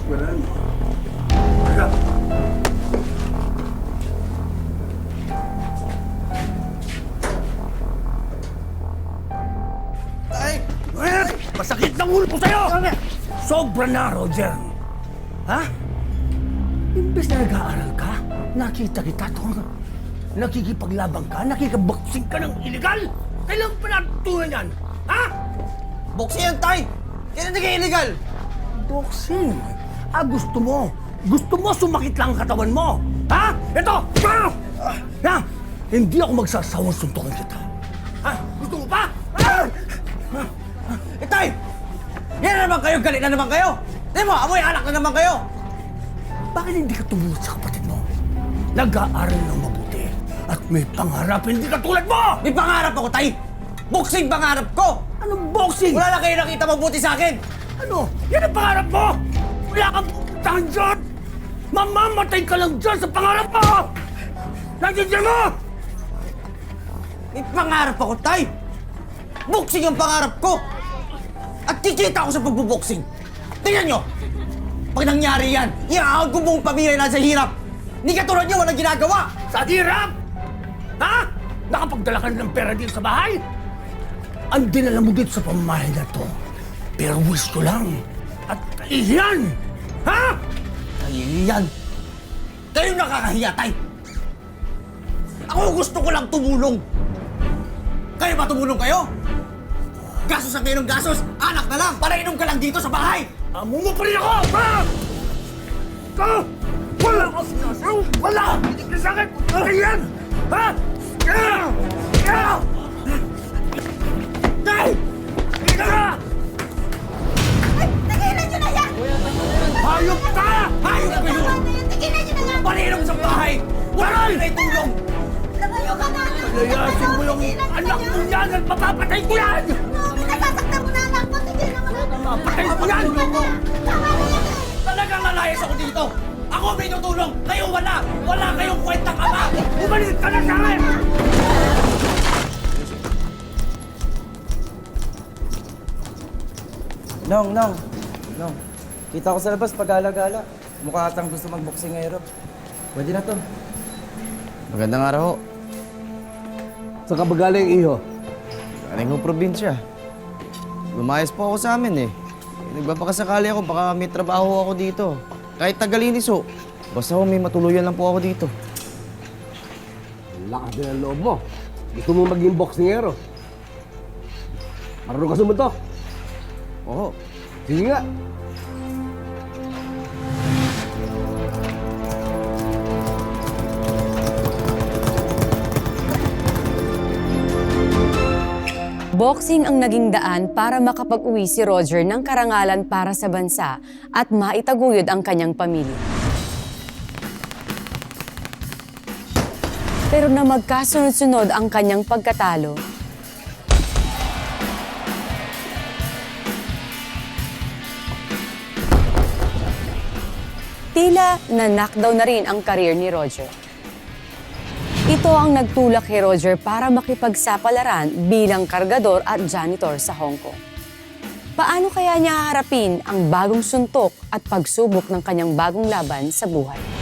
Walang. Tay! Masakit ng ulo ko sa'yo! Sobra na, Roger. Ha? Imbes na nag-aaral ka, nakita kita itong nakikipaglaban ka, nakikaboksing ka ng illegal. Kailan pa natutunan yan? Ha? Boxing yan, Tay! Kailan naging illegal? Boxing? Ah, gusto mo? Gusto mo sumakit lang ang katawan mo? Ha? Ito! Ha? Hindi ako magsasawang suntukin kita. Ha? Gusto mo pa? Tay! Yan na naman kayo, galit na naman kayo! Di mo, amoy alak na naman kayo! Bakit hindi ka tumulot sa kapatid mo? Nag-aaral ng mabuti at may pangarap, hindi ka tulad mo! May pangarap ako, Tay! Boxing pangarap ko! Anong boxing? Wala na kayo nakita mabuti sa akin! Ano? Yan ang pangarap mo! Wala kang pupuntahan dyan! Mamamatay ka lang dyan sa pangarap mo! Nandiyan mo! May pangarap ako, Tay! Boxing ang pangarap ko! At kikita ako sa pagbuboxing! Tingnan nyo! Pag nangyari yan, iaahon ko buong pamilya na sa hirap! Ni katulad nyo, walang ginagawa! Sa hirap! Ha? Nakapagdala ka ng pera dito sa bahay? Ang dinala mo dito sa pamamahay na to. Pero wish ko lang. At iyan! Ha? Kahihiyan! Kayo nakakahiya, Tay! Ako gusto ko lang tumulong! Kayo ba tumulong kayo? Gasos ang kayo ng gasos! Anak na lang! Para inom ka lang dito sa bahay! Amo mo pa rin ako! Ha? Ka! Wala ka sinasaw! Wala! Hindi ka sa akin! Iyan! Ha? Tay! Ina! Tigilan nyo na yan! Hayop ka! Hayop ka yun! Tigilan nyo na yan! Palinom sa bahay! Wala ka na itulong! Lumayo ka na! Layasin mo yung anak mo yan at mapapatay ko yan! Pinasasaktan mo na anak mo! Tigilan mo na! Mapapatay ko yan! Tama na yan! Talagang malayas ako dito! Ako may tutulong! Kayo wala! Wala kayong kwentang ama! Umalis ka na sa akin! Nong. Kita ko sa labas pag-gala-gala. Mukha atang gusto mag-boksingero. Pwede na to. Magandang araw ho. Saan ka ba galing, iho? Galing ho probinsya. Lumayas po ako sa amin eh. Nagbabakasakali ako, baka may trabaho ako dito. Kahit tagalinis ho. Basta ho, may matuluyan lang po ako dito. Lakas din ang loob mo. Gusto mo maging boksingero. Marunong ka sumuntok. Oo. Sige nga. Boxing ang naging daan para makapag-uwi si Roger ng karangalan para sa bansa at maitaguyod ang kanyang pamilya. Pero na magkasunod-sunod ang kanyang pagkatalo, tila na-knockdown na rin ang career ni Roger. Ito ang nagtulak kay Roger para makipagsapalaran bilang kargador at janitor sa Hongkong. Paano kaya niya haharapin ang bagong suntok at pagsubok ng kanyang bagong laban sa buhay?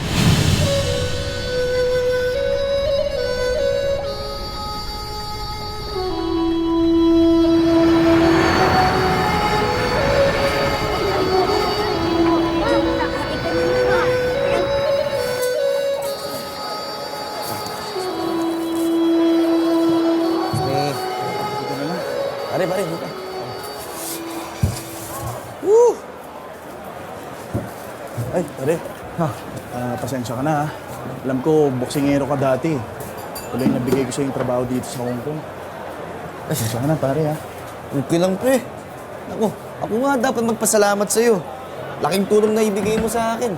Pare, dito. Ay, pare. Pasensya ka na ha. Alam ko, boksingero ka dati. Tuloy nabigay ko sa yung trabaho dito sa Hongkong. Pasensya ka na, pare ha. Okay lang, pre. Ako nga dapat magpasalamat sa'yo. Laking tulong na ibigay mo sa akin.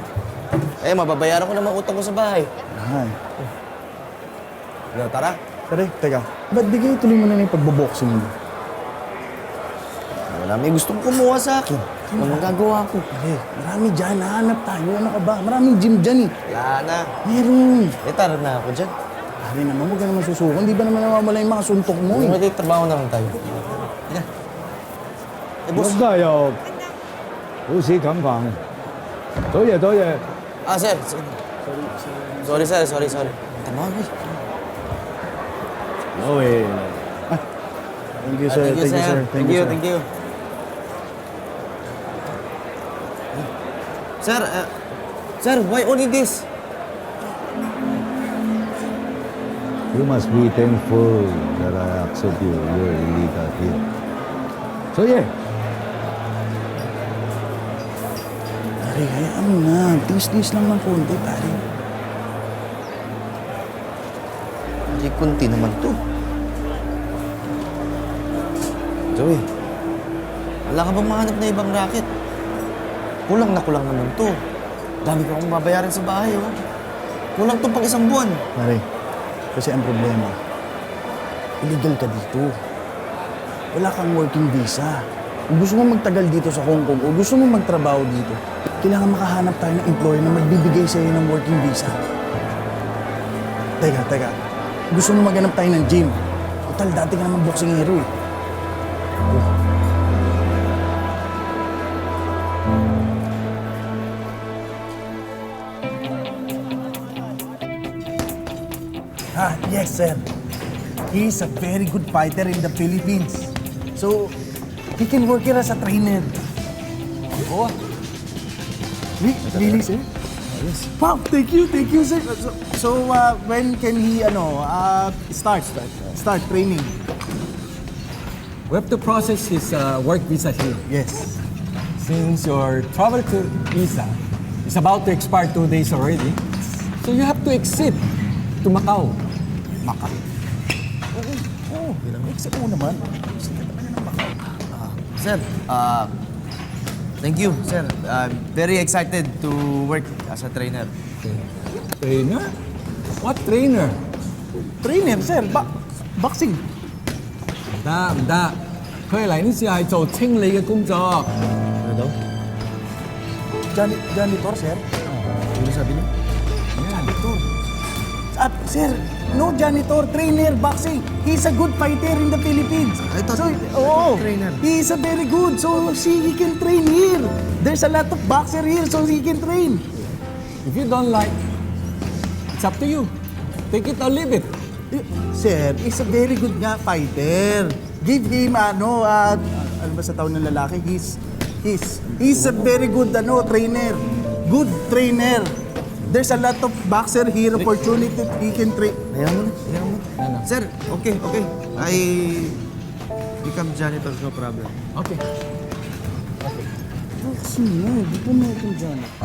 Eh, mababayaran ko naman utang ko sa bahay. Ay. Tara. Pare, teka. Ba't bigay tuloy mo na yung pagboboxing mo? Wala may gustong kumuha sa akin. Ano magagawa ko? Pare, marami dyan. Nahanap tayo. Ano ka ba? Maraming gym dyan eh. Wala na. Meron. Tara na ako dyan. Pare naman, huwag ka naman susuko. Hindi ba naman nawawala yung mga suntok mo eh? Hindi, trabaho naman tayo. Yan. Eh, boss. 咁加油，好似咁講， Toye. Ah, sir. Sorry. Tama, uy. No way. Thank you, sir. Thank you. Sir, why only this? You must be thankful that I accept you. You're illegal here. Toye. Pare, hayaan mo na. Tiis-tiis lang ng konti, pare. Hindi kunti naman to. Joey, wala ka bang mahanap na ibang racket? Kulang na kulang naman to. Dami ko akong babayaran sa bahay, oh. Kulang to pang isang buwan. Pare, kasi ang problema, illegal ka dito. Wala kang working visa. Kung gusto mo magtagal dito sa Hongkong o gusto mo magtrabaho dito, kailangan makahanap tayo ng employer na magbibigay sa'yo ng working visa. Teka. Gusto mo maghanap tayo ng gym. Total, dati ka naman boksingero eh. Yes, sir. He is a very good fighter in the Philippines. So, he can work here as a trainer. Oh. Really, sir? Yes. Wow, thank you, sir. So, when can he, start training? We have to process his work visa here. Yes. Since your travel to visa is about to expire 2 days already, so you have to exit to Macau. Macau? Oo, exit mo naman. Sir, thank you, sir. I'm very excited to work as a trainer. Trainer? What trainer? Trainer, sir. Boxing. 唔得，佢嚟呢次係做清理嘅工作。 Janitor, sir? Ano sabi niyo? Janitor. Sir, no janitor, trainer, boxing. He's a good fighter in the Philippines. I thought trainer. He is a very good, so he can train here. There's a lot of boxer here, so he can train. If you don't like, it's up to you. Take it or leave it. Sir, he's a very good nga fighter. Give him, ano ba sa tawag ng lalaki? He's a very good, trainer. Good trainer. There's a lot of boxer here, opportunity he can train. Ayaw mo na. Sir, okay. I become janitor, no problem. Okay. Boxing na, di pa mo itong janitor.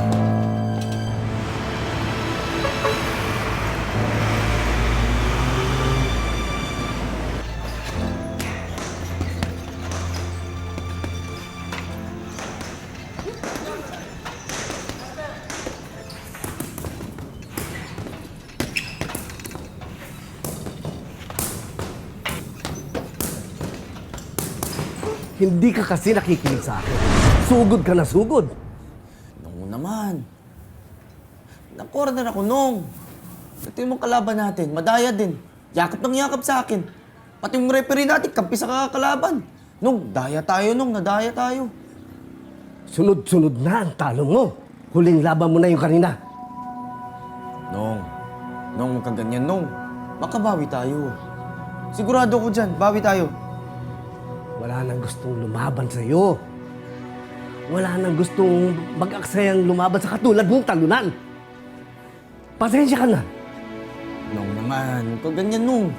Hindi ka kasi nakikinig sa akin. Sugod ka na sugod. Nung naman. Na-corner ako nung. Ito yung mga kalaban natin, madaya din. Yakap ng yakap sa akin. Pati yung referee natin, kampi sa kakalaban. Nung, nadaya tayo. Sunod-sunod na ang talo mo. Huling laban mo na yung kanina. Nung, huwag kang ganyan, Nung. Makabawi tayo. Sigurado ko dyan, bawi tayo. Wala nang gustong lumaban sa'yo. Wala nang gustong mag-aksayang lumaban sa katulad mong talunan. Pasensya ka na. Nung naman, huwag kang ganyan, Nung.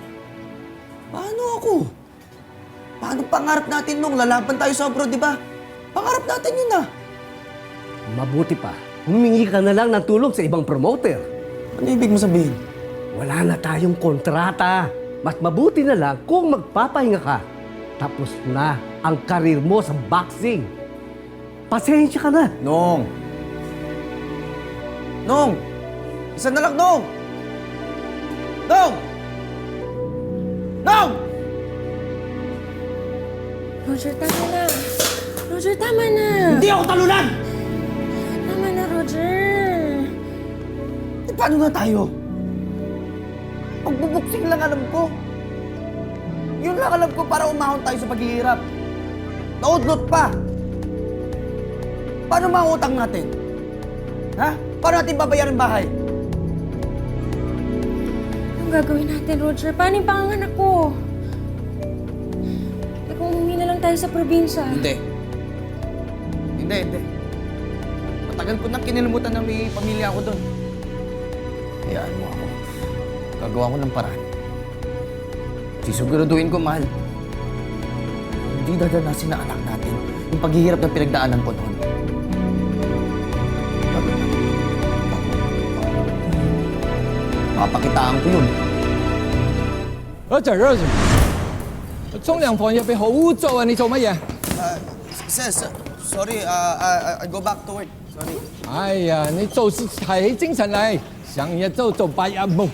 Paano ako? Paano pangarap natin, Nung? Lalaban tayo sa abroad, di ba? Pangarap natin yun, ah. Mabuti pa, humingi ka na lang ng tulong sa ibang promoter. Ano ibig mo sabihin? Wala na tayong kontrata. Mas mabuti na lang kung magpapahinga ka. Tapos na ang karir mo sa boxing. Pasensya ka na. Nung! Isa na lang, Nung! Roger, tama na. Roger, tama na. Hindi ako talunan! Tama na, Roger. Paano na tayo? Pagbubuksing lang alam ko. Yun lang alam ko para umahon tayo sa paghihirap. Naudlot pa. Paano mga utang natin? Ha? Paano natin babayaran bahay? Anong gagawin natin, Roger? Paano yung panganganak ko? Eh kung umuwi na lang tayo sa probinsya. Hindi. Matagal ko nang kinilimutan na may pamilya ako doon. Hayaan mo ako. Gagawa ko ng paraan. Sisiguraduhin ko, mahal. Hindi dadanasin na anak natin yung paghihirap na pinagdaanan ko noon. Papakitaan ko yun. Roger, Roger. 沖涼房入邊好污糟啊！你做乜嘢？ Sorry, I go back to work. Sorry. 哎呀，你做事提起精神嚟，成日都做白日夢。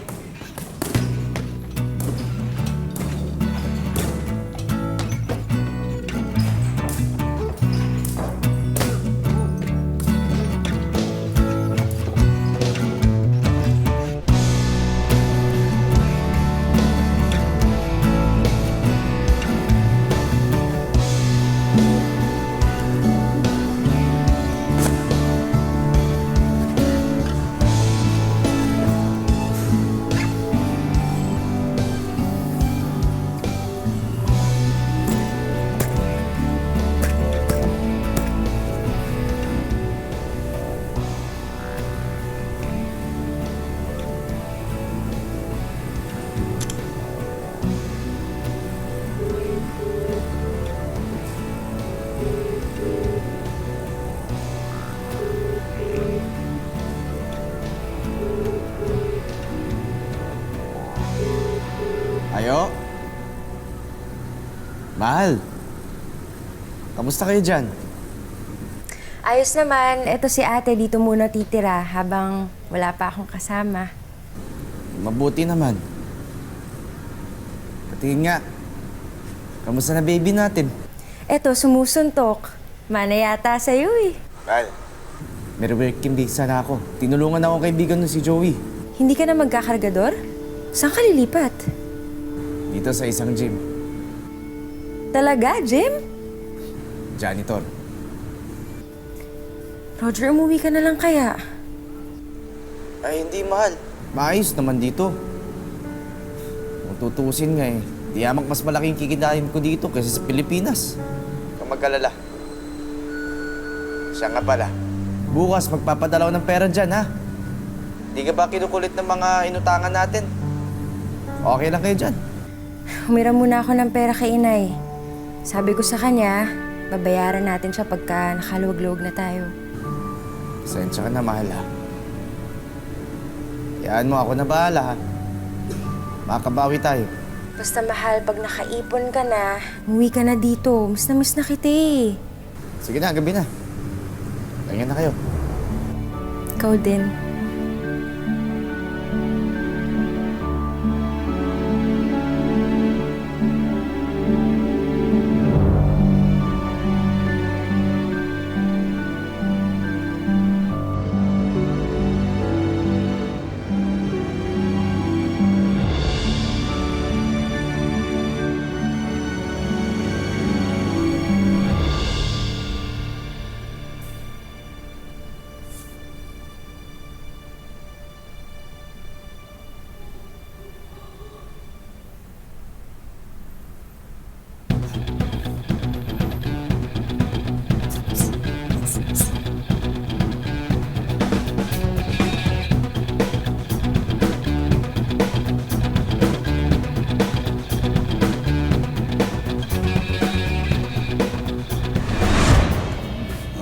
Ayo? Mahal. Kamusta kayo dyan? Ayos naman. Eto si ate dito muna titira habang wala pa akong kasama. Mabuti naman. Patingin nga. Kamusta na baby natin? Eto, sumusuntok. Mana yata sa'yo eh. Mahal. May working visa na ako. Tinulungan ako kaibigan nun si Joey. Hindi ka na magkakargador? Saan ka lilipat? Dito sa isang gym. Talaga, Jim? Janitor. Roger, umuwi ka na lang kaya? Ay, hindi mahal. Maayos naman dito. Kung tutusin nga eh, di amak mas malaking kikitain ko dito kaysa sa Pilipinas. Kung magkalala. Siya nga pala. Bukas magpapadalaw ng pera dyan, ha? Di ka ba kinukulit ng mga inutangan natin? Okay lang kayo dyan. Humiram muna ako ng pera kay inay. Sabi ko sa kanya, babayaran natin siya pagka nakaluwag-luwag na tayo. Pasensya ka na, mahal, ha? Hayaan mo, ako na bahala, ha? Makakabawi tayo. Basta mahal, pag nakaipon ka na, umuwi ka na dito. Miss na kita eh. Sige na, gabi na. Tingnan na kayo. Ikaw din.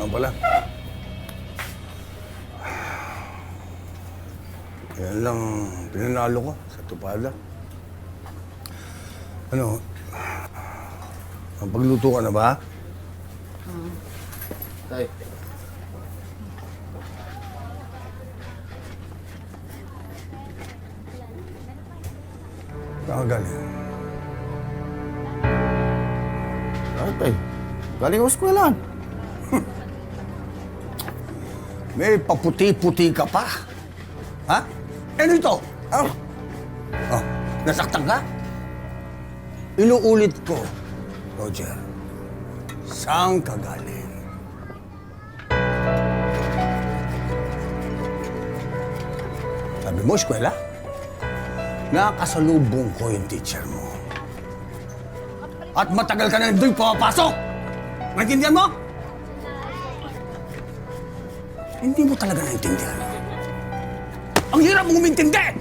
Pala. Yan lang pinanalo ko sa tupada. Ano, ang pagluto ka na ba? Tay. Saan ka galing? Ay, tay. Galing ako eskwelahan. May paputi-puti ka pa. Ha? Ano ito? Oh, nasaktan ka? Inuulit ko, Roger. Saan ka galing? Sabi mo, eskwela? Nakasalubong ko yung teacher mo. At matagal ka na doon pumapasok! Maintindihan mo? Hindi mo talaga naintindihan. Ang hirap mong umintindi!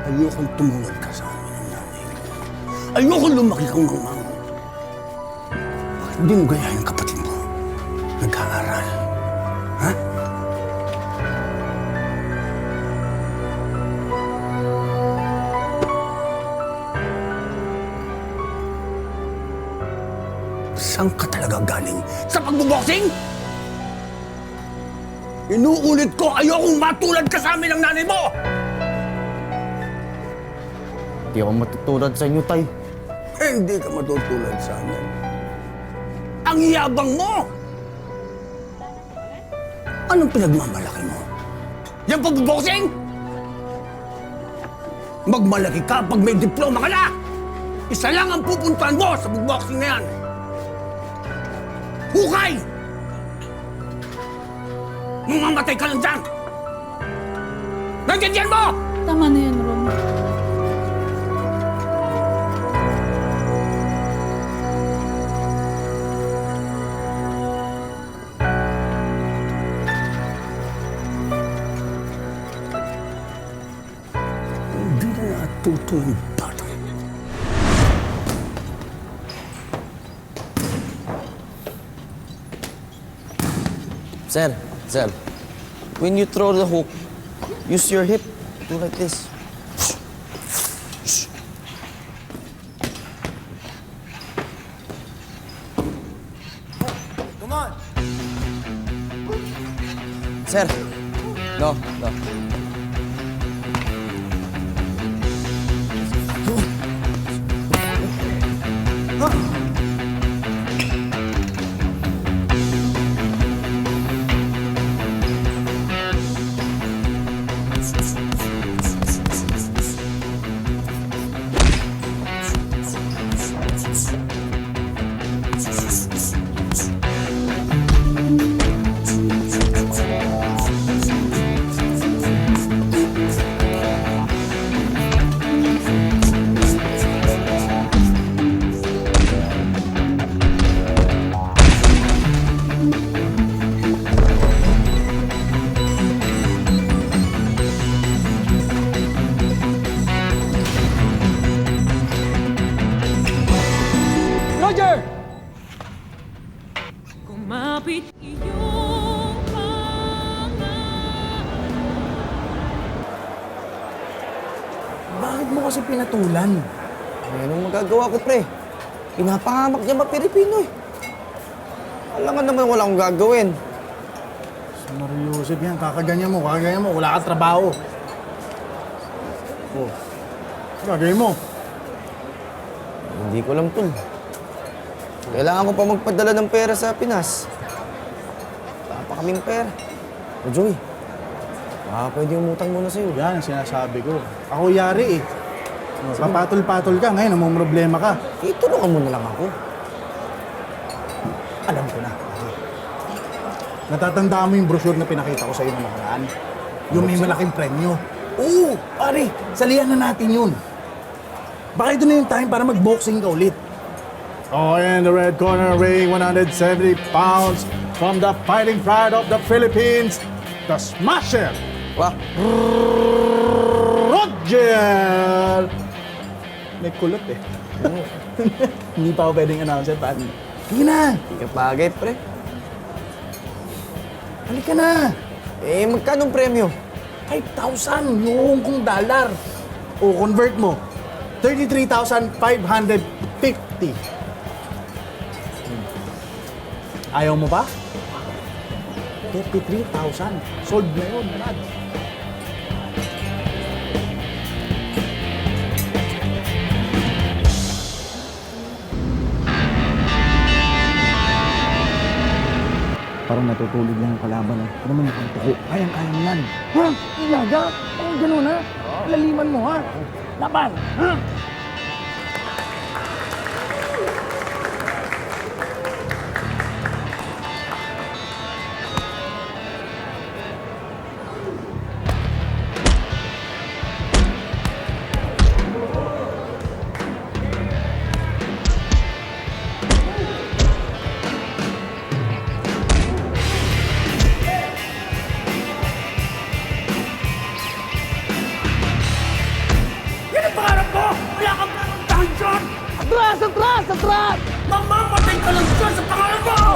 Ayokong tumulad ka sa amin ng nanay mo. Ayokong lumaki kang mamang. Bakit hindi mo gayahin ang kapatid mo? Nag-aaral. Ha? Saan ka talaga galing? Sa pagbuboxing? Inuulit ko, ayokong matulad ka sa amin ng nanay mo! Hindi ako matutulad sa inyo, Tay. Hindi ka matutulad sa amin. Ang yabang mo! Anong pinagmamalaki mo? Yan pagbuboxing? Magmalaki ka pag may diploma ka na! Isa lang ang pupuntahan mo sa pagboxing na yan! Hukay! Mamamatay ka lang dyan! Naintindihan mo! Tama na yan, Ron. Hindi na natuto yung bata. Sir, when you throw the hook, use your hip. Do like this. Come on! Sir, no. Kumapit iyong Bakit mo kasi pinatulan? Anong magagawa ko, pre? Pinapahamak niya Pilipino eh. Alam nga naman wala akong gagawin. Mariusip yan, kakaganyan mo, wala kang trabaho. Oh, gagawin mo. Hindi ko alam, tol. Kailangan ko pa magpadala ng pera sa Pinas. Wala pa kaming pera. O, Joey, baka pwede umutang muna sa'yo. Yan ang sinasabi ko. Ako yari eh. Oh, papatol-patol ka, ngayon namang problema ka. Tulungan mo na lang ako. Alam ko na. Natatandaan mo yung brochure na pinakita ko sa'yo ng nakaraan? Yung may malaking premyo. Oo, pare, salihan na natin yun. Baka ito na yung time para mag-boxing ka ulit. Oh, in the red corner, weighing 170 pounds, from the fighting pride of the Philippines, the Smasher, Wah, Roger! May kulot eh. Hindi pa ako pwedeng announcer, pa. Sige na! hindi ka bagay, pre. Halika na! Eh, magkano ang premyo? 5,000 yung Hongkong dollar. O, convert mo. 33,550. Ayaw mo ba? 53,000. Sold na yun, Brad. Parang natutulog lang ang kalaban. Ano naman yung tuko? Kayang-kaya mo yan. Ha? Ilaga? Parang ganun ha? Laliman mo ha? Laban! Ha? trap! Mamamatay ka lang dyan sa pangarap mo!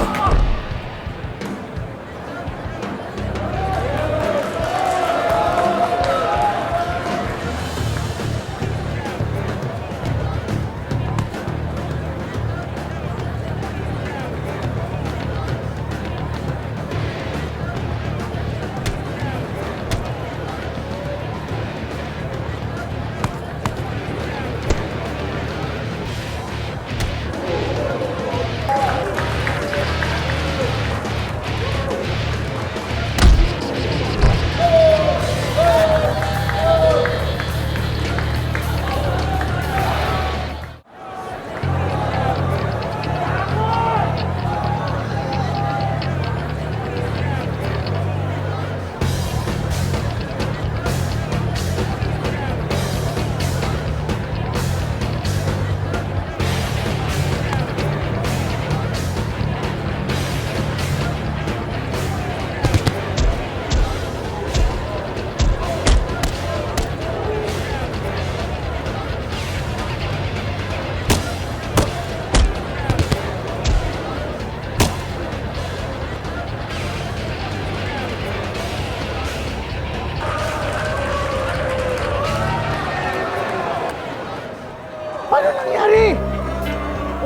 Ano nangyari?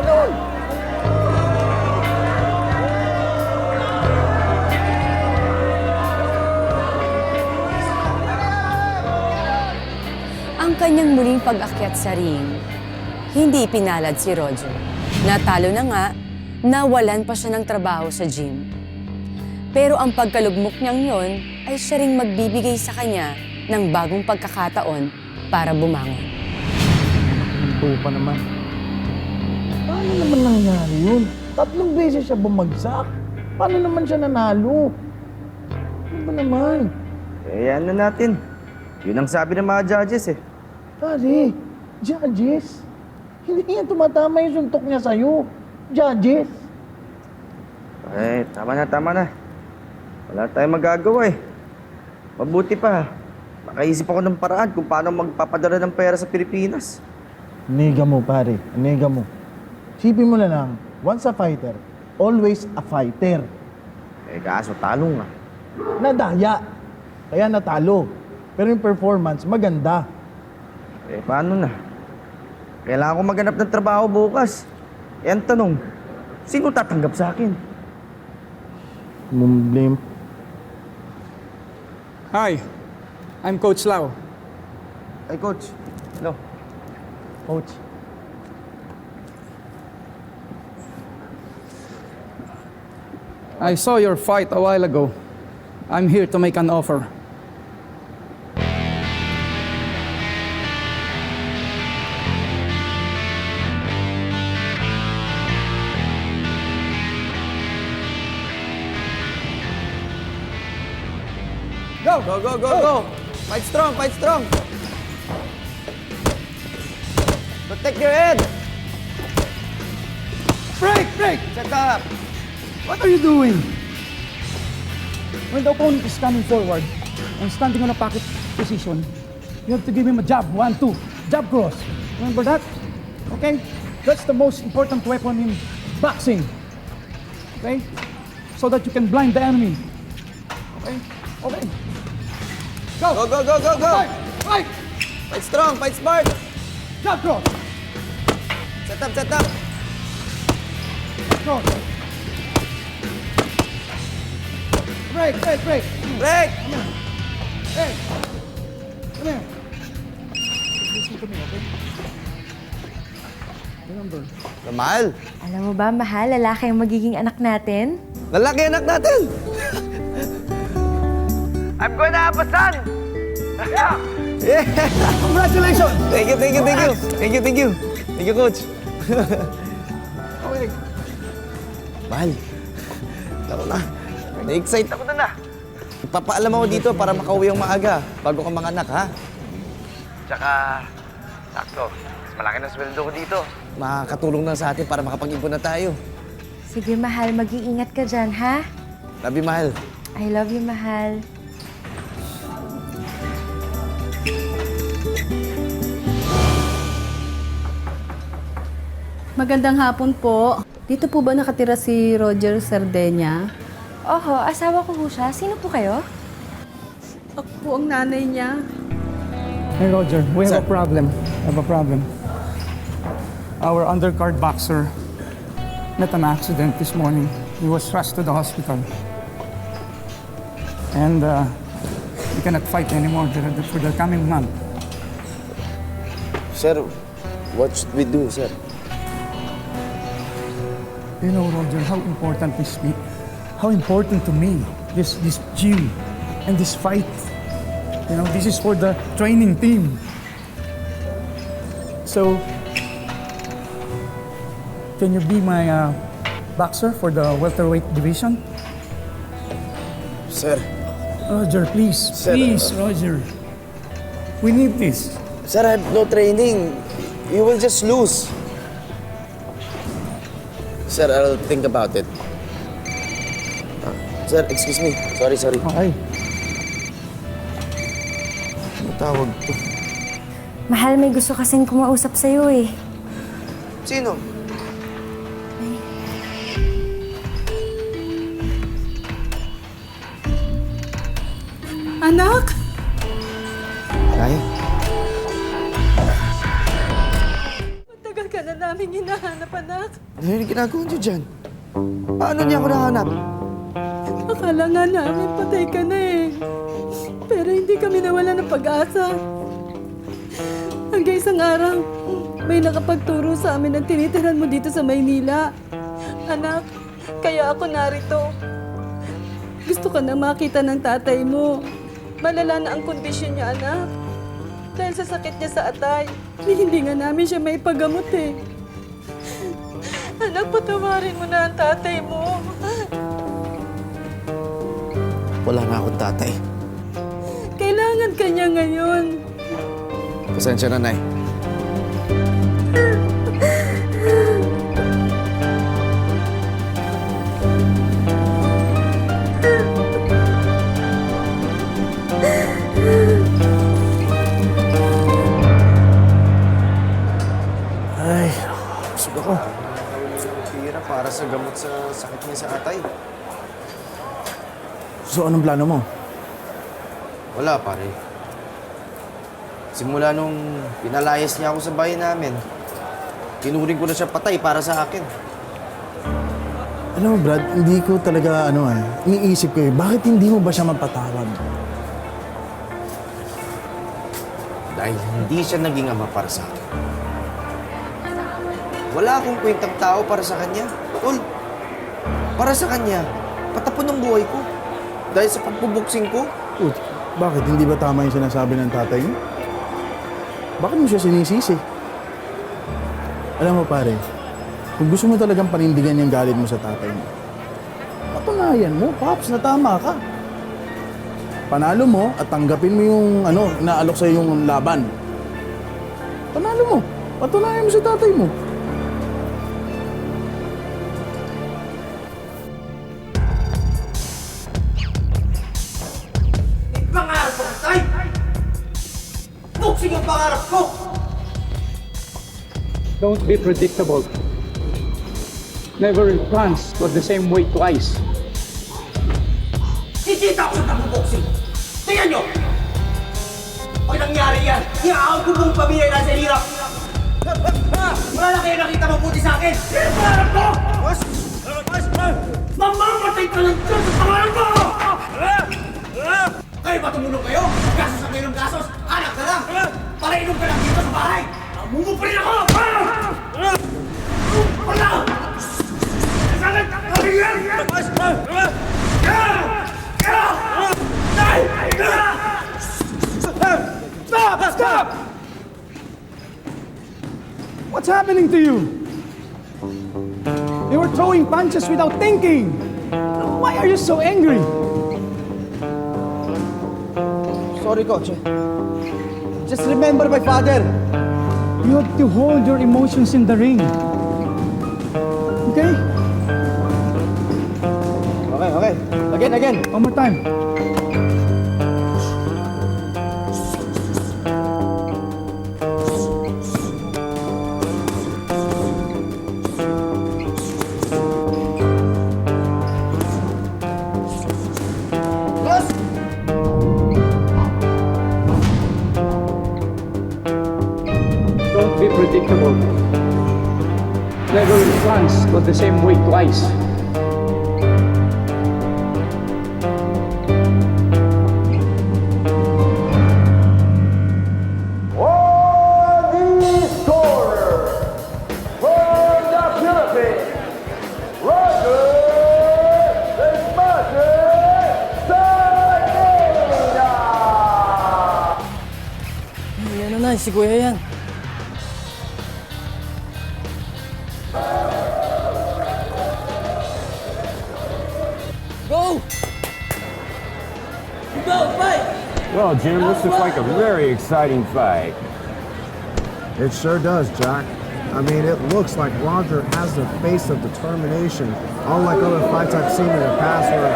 Ano? Ang kanyang muling pag-akyat sa ring, hindi pinalad si Roger. Natalo na nga, nawalan pa siya ng trabaho sa gym. Pero ang pagkalugmok niyang yon ay siya ring magbibigay sa kanya ng bagong pagkakataon para bumangon. Ito pa naman. Paano naman nangyari yun? 3 beses siya bumagsak. Paano naman siya nanalo? Ano ba naman? Eh, ano natin? Yun ang sabi ng mga judges eh. Pare, judges. Hindi yan tumatama yung suntok niya sa'yo. Judges. Eh, tama na. Wala tayong magagawa eh. Mabuti pa. Makaisip ako ng paraan kung paano magpapadala ng pera sa Pilipinas. Nega mo, pare. Nega mo. Sipin mo na lang, once a fighter, always a fighter. Eh, kaso talo nga. Nadaya. Kaya natalo. Pero yung performance, maganda. Eh, paano na? Kailangan ko maghanap ng trabaho bukas. Eh, ang tanong, sino tatanggap sa akin? Mumblame. Hi, I'm Coach Lau. Ay, coach. Hello. Coach. I saw your fight a while ago. I'm here to make an offer. Go! Fight strong! Protect your head! Break! Set up! What are you doing? When the opponent is coming forward and standing on a pocket position, you have to give him a jab. 1, 2. Jab cross. Remember that? Okay? That's the most important weapon in boxing. Okay? So that you can blind the enemy. Okay? Go! Fight! Fight strong! Fight smart! Jab cross! Set up! Cross! Break! Break! Hey! Come here. Listen to me, okay? Remember. Mahal! Alam mo ba, mahal, lalaki ang magiging anak natin? Lalaki anak natin! I'm gonna have a son! Yeah! Congratulations! Thank you, coach. Okay. Mahal, ako na. Na-excite ako na. Ipapaalam ako dito para makauwi ang maaga bago ka manganak, ha? Tsaka, sakto. Mas malaki na sweldo ko dito. Makakatulong na sa atin para makapag-ipon na tayo. Sige, mahal, mag-iingat ka dyan, ha? Love you, mahal. I love you, mahal. Magandang hapon po. Dito po ba nakatira si Roger Sardenya? Oho, asawa ko po siya. Sino po kayo? Ako po ang nanay niya. Hey Roger, we have a problem. Our undercard boxer met an accident this morning. He was rushed to the hospital. And he cannot fight anymore for the coming month. Sir, what should we do, sir? You know, Roger, how important to me, this gym and this fight. You know, this is for the training team. So, can you be my boxer for the welterweight division? Sir. Roger, please. Sir, Please, Roger. We need this. Sir, I have no training. You will just lose. Sir, I'll think about it. Sir, excuse me. Sorry. Okay. Ano tawag to? Mahal, may gusto kasing kumausap sa'yo eh. Sino? Anak! Nay? Matagal ka na namin hinahanap, anak. Ano yung ginagawa niyo dyan? Paano niya ako nahanap? Akala nga namin patay ka na eh. Pero hindi kami nawala ng pag-asa. Hanggang isang araw, may nakapagturo sa amin ng tinitirahan mo dito sa Maynila. Anak, kaya ako narito. Gusto ka na makita ng tatay mo. Malala na ang kondisyon niya, anak. Dahil sa sakit niya sa atay, hindi nga namin siya may paggamot eh. Anak, patawarin mo na ang tatay mo. Wala na akong tatay. Kailangan ka niya ngayon. Pasensya na, Nay. Ay, busog ako. Tira para sa gamot sa sakit niya sa atay. So, anong plano mo? Wala, pare. Simula nung pinalayas niya ako sa bahay namin, tinuring ko na siya patay para sa akin. Alam mo, Brad, hindi ko talaga, iniisip ko bakit hindi mo ba siya mapatawad? Dahil hindi siya naging ama para sa akin. Wala akong kwentang tao para sa kanya. Tol, para sa kanya, patapon ang buhay ko. Dahil sa pagbuboksing ko. Bakit? Hindi ba tama yung sinasabi ng tatay mo? Bakit mo siya sinisisi? Alam mo, pare, kung gusto mo talagang panindigan yung galit mo sa tatay mo, patunayan mo, Pops, na tama ka. Panalo mo at tanggapin mo yung inaalok sa yung laban. Panalo mo. Patunayan mo sa tatay mo. Pangarap ko, tay! Boksing ang pangarap ko! Don't be predictable. Never runs for the same way twice. Kikita ko sa pagbuboksing! Tingnan nyo! Pag nangyari yan, iaahon ko buong pamilya na sa hirap! Wala na kayo nakita mabuti sa akin! Yan ang pangarap ko! Mamamatay ka lang dyan sa pangarap ko! Kayo ba tumulong kayo? Gasos ang mayroong gasos! Anak na lang! Para inom ka lang dito sa bahay! Amumo pa rin ako! Wala! Sakit! Stop! What's happening to you? You were throwing punches without thinking. Why are you so angry? Sorry, Coach. Just remember my father. You have to hold your emotions in the ring. Okay? Okay. Again. One more time. plunge to the same way twice. Yan na, si Kuya yan. Go! Go, fight! Well, Jim, this looks like a very exciting fight. It sure does, Jack. I mean, it looks like Roger has the face of determination, unlike other fights I've seen in the past where...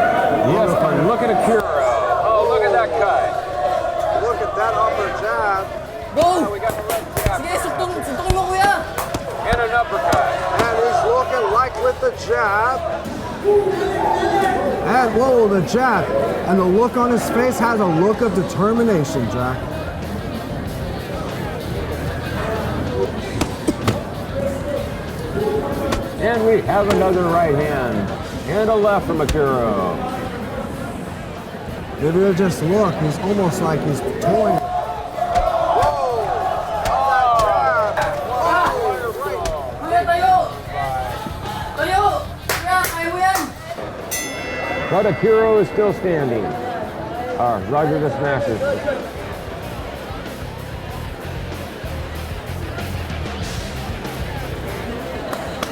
Yes, but look at Akira. Oh, look at that cut. Look at that upper jab. Go! We got the right jab. Sige, suntukin mo, Kuya! And an uppercut. And he's looking like with the jab. And whoa, the jab. And the look on his face has a look of determination, Jack. And we have another right hand. And a left from Akira. If you just look, he's almost like he's toying. Kuya, tayo! Tayo! Kuya, kaya mo yan! But Akira is still standing. Roger the Smasher.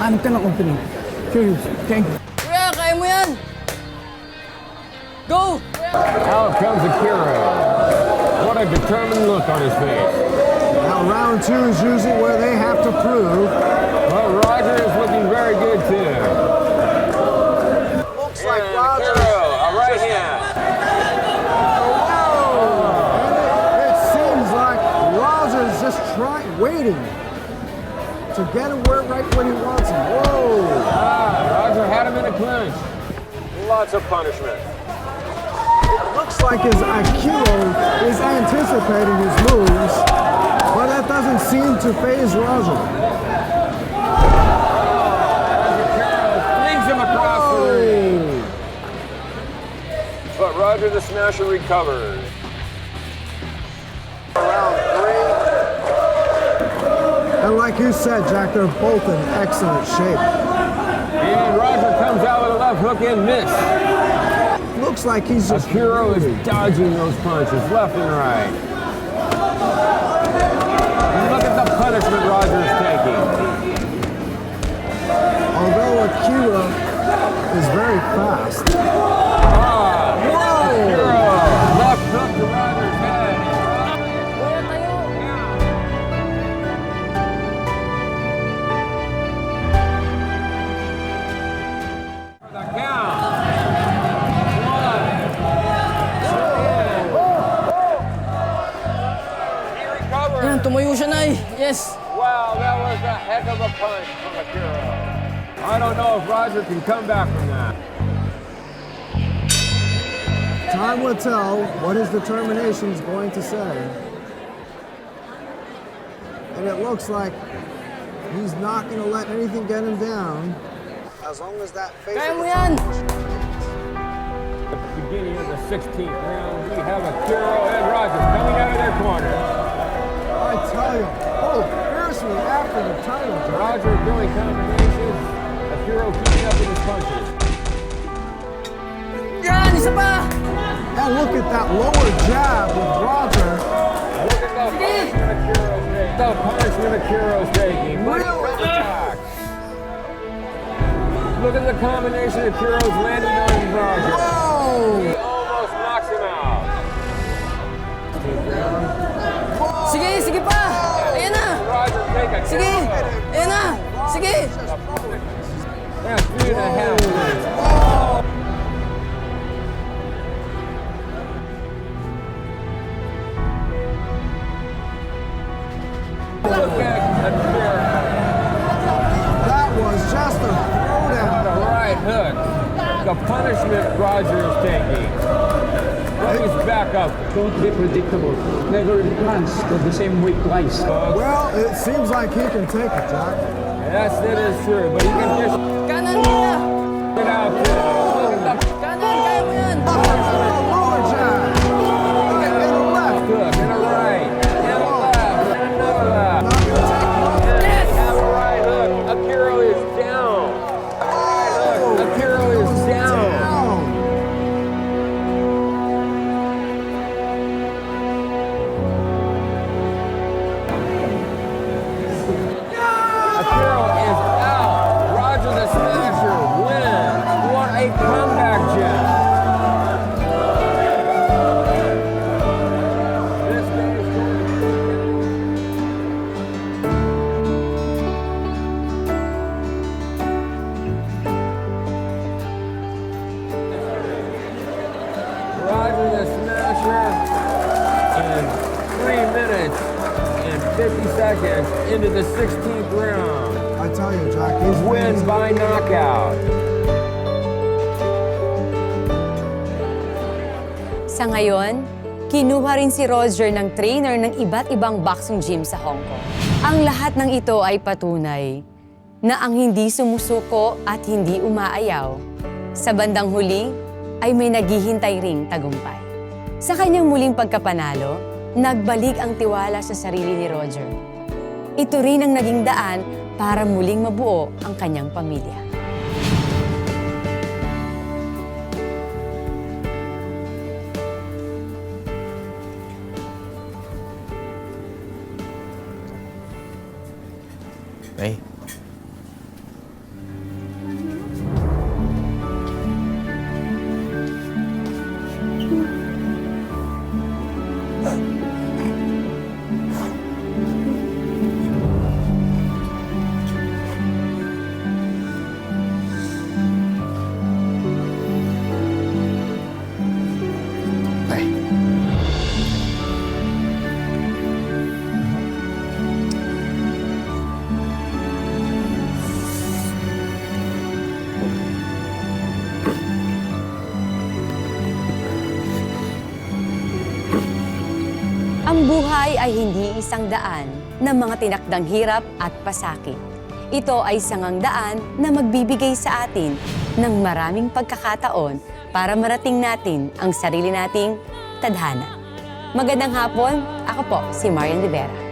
Hanap ka ng opening. Curious, okay? Kuya, kaya mo yan! Go! Out comes Akira. What a determined look on his face. Now round two is usually where they have to prove. But Roger is looking very good too. Looks like Roger. A right hand. It seems like Roger's just waiting to get him right when he wants him. Whoa! Roger had him in a clinch. Lots of punishment. It looks like his Akira is anticipating his moves, but that doesn't seem to faze Roger. Flings him across the ring. But Roger the Smasher recovers. Round three. And like you said, Jack, they're both in excellent shape. And Roger comes out with a left hook and miss. Looks like he's just... Akira is dodging those punches left and right. And look at the punishment Roger is taking. Although Akira is very fast. Akira, left hook to Roger's head. Yan, tumayo siya, Nay. Yes. Wow, that was a heck of a punch from Akira. I don't know if Roger can come back from that. Time will tell what his determination is going to say. And it looks like he's not going to let anything get him down. As long as that face... Kaya mo yan! At the beginning of the 16th round, we have Akira and Roger coming out of their corner. I tell you, fiercely after the title, Jack. Roger doing combinations, Akira keeping up with his punches. Yan, isa pa! And look at that lower jab with Roger. Look at the punishment Akiro's taking. The punishment Akiro's taking. Really? Look at the combination Akiro's landing on Roger. Whoa! He almost knocks him out. Sige, sige pa! Ayan na! Roger take a Sige! Ayan na! Sige! That's 3.5. Look at Akira. That was just a throwdown. The right hook. The punishment Roger is taking. But he's back up. Don't be predictable. Never plunge to the same way twice. Well, it seems like he can take it, Jack. Yes, that is true. But you can just Kanan niya! get out there. Kanan, kaya mo yan! Hook and a right. And a left. And another left. Yes! Have a right hook. Akiro is down. Right hook. Akiro is down. Akiro is out. Roger the Smasher wins. What a comeback, Jim. This game is going to Roger the Smasher in 3 minutes and 50 seconds into the 16th round. I tell you, Jack, these Win by knockout. Sa ngayon, kinuha rin si Roger ng trainer ng iba't ibang boxing gym sa Hongkong. Ang lahat ng ito ay patunay na ang hindi sumusuko at hindi umaayaw, sa bandang huli ay may naghihintay ring tagumpay. Sa kanyang muling pagkapanalo, nagbalik ang tiwala sa sarili ni Roger. Ito rin ang naging daan para muling mabuo ang kanyang pamilya. Hey. Ang buhay ay hindi isang daan ng mga tinakdang hirap at pasakit. Ito ay sangang daan na magbibigay sa atin ng maraming pagkakataon para marating natin ang sarili nating tadhana. Magandang hapon, ako po si Marian Rivera.